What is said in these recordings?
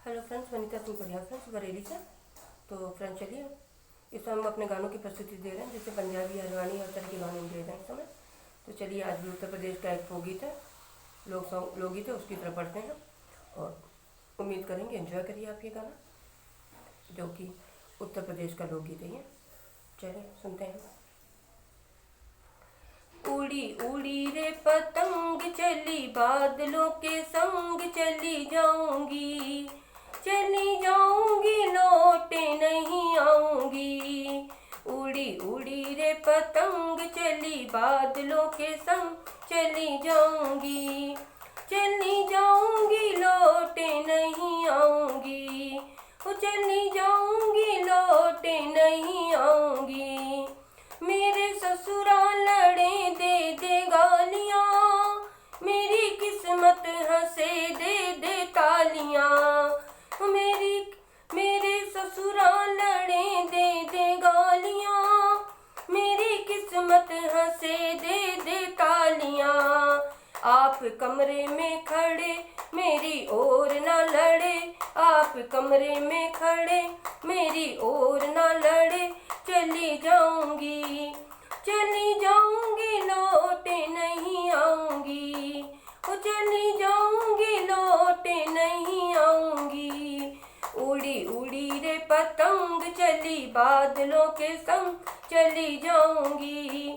Hello friends, Vanita Singh Parihar friends Bareilly से। तो friends चलिए, इस समय हम अपने गानों की प्रस्तुति दे रहे हैं, जैसे पंजाबी, हरियाणी, हर तरह के गाने हम दे रहे हैं इस समय। तो चलिए, आज भी उत्तर प्रदेश का एक फोक है, लोकगीत है, उसकी तरफ पढ़ते हैं और उम्मीद करेंगे एंजॉय करिए आप ये गाना, जो कि उत्तर प्रदेश का लोकगीत है ये। चलिए सुनते हैं। उड़ी उड़ी रे पतंग चली बादलों के संग चली जाऊंगी, चली जाऊंगी लौटे नहीं आऊंगी। उड़ी उड़ी रे पतंग चली बादलों के संग चली जाऊंगी, चली जाऊंगी लौटे नहीं आऊंगी। चली जाऊंगी लौटे नहीं आऊंगी। मेरे ससुराल लड़े दे दे गालियाँ, मेरी किस्मत हंसे दे दे तालियाँ। मेरे ससुराल लड़े दे दे गालियाँ, मेरी किस्मत हंसे दे दे तालियाँ। आप कमरे में खड़े मेरी ओर ना लड़े, आप कमरे में खड़े मेरी ओर ना लड़े। चली जाऊंगी, चली जाऊंगी लौटे नहीं आऊंगी। चली जाऊंगी लौटे नहीं आऊंगी। उड़ी उड़ी रे पतंग चली बादलों के संग चली जाऊंगी,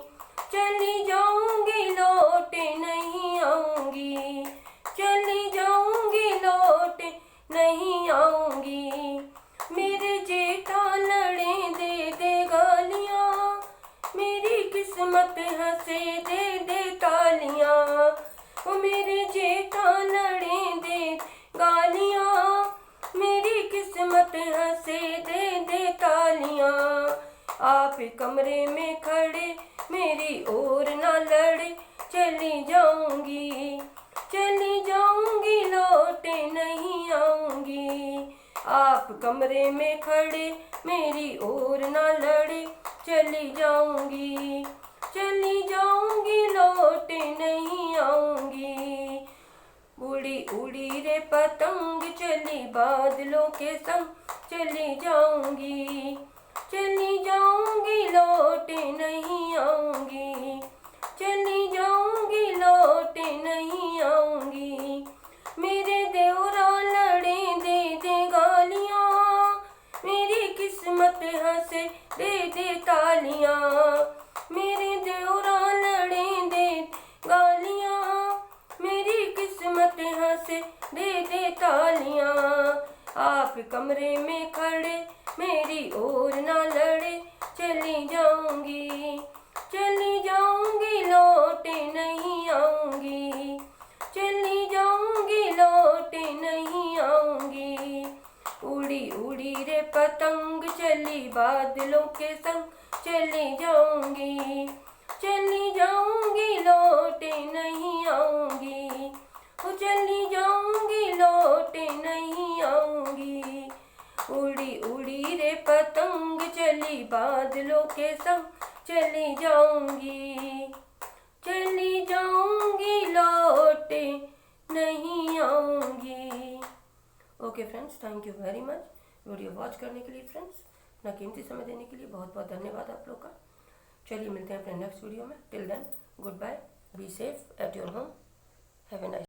चली जाऊंगी लौटे नहीं आऊंगी। चली जाऊंगी लौटे नहीं आऊंगी। मेरे जेठा लड़े दे दे गालियाँ, मेरी किस्मत हंसे दे दे तालियाँ। मेरे जेठा लड़े दे गालियाँ, मेरी किस्मत हंसे दे दे तालियाँ। आप कमरे में खड़े मेरी ओर ना लड़े। चली जाऊंगी, चली जाऊंगी लौटे नहीं आऊंगी। आप कमरे में खड़े मेरी ओर ना लड़े। चली जाऊंगी, चली जाऊंगी लौटे नहीं आऊंगी। उड़ी उड़ी रे पतंग चली बादलों के संग चली जाऊंगी, चली जाऊंगी लौटे नहीं आऊंगी। चली जाऊंगी लौटे नहीं आऊंगी। मेरे देवरा लड़े दे दे गालियाँ, मेरी किस्मत हंसे दे दे तालियाँ। मेरे देवरा लड़े दे गालियाँ, मेरी किस्मत हंसे दे दे तालियाँ। आप कमरे में खड़े मेरी ओर ना लड़े। चली जाऊंगी, चली जाऊंगी लौटे नहीं आऊंगी। चली जाऊंगी लौटे नहीं आऊंगी। उड़ी उड़ी रे पतंग चली बादलों के संग चली जाऊंगी, चली जाऊंगी लौटे नहीं आऊंगी। चली जाऊंगी लौटे नहीं आऊंगी। उड़ी उड़ी रे पतंग चली बादलों के संग चली जाऊंगी, चली जाऊंगी लौटे नहीं आऊंगी। Okay friends, thank you very much video watch करने के लिए। फ्रेंड्स, अपना कीमती समय देने के लिए बहुत बहुत धन्यवाद आप लोग का। चलिए मिलते हैं अपने नेक्स्ट वीडियो में। Till then good bye, be safe at your home, have a nice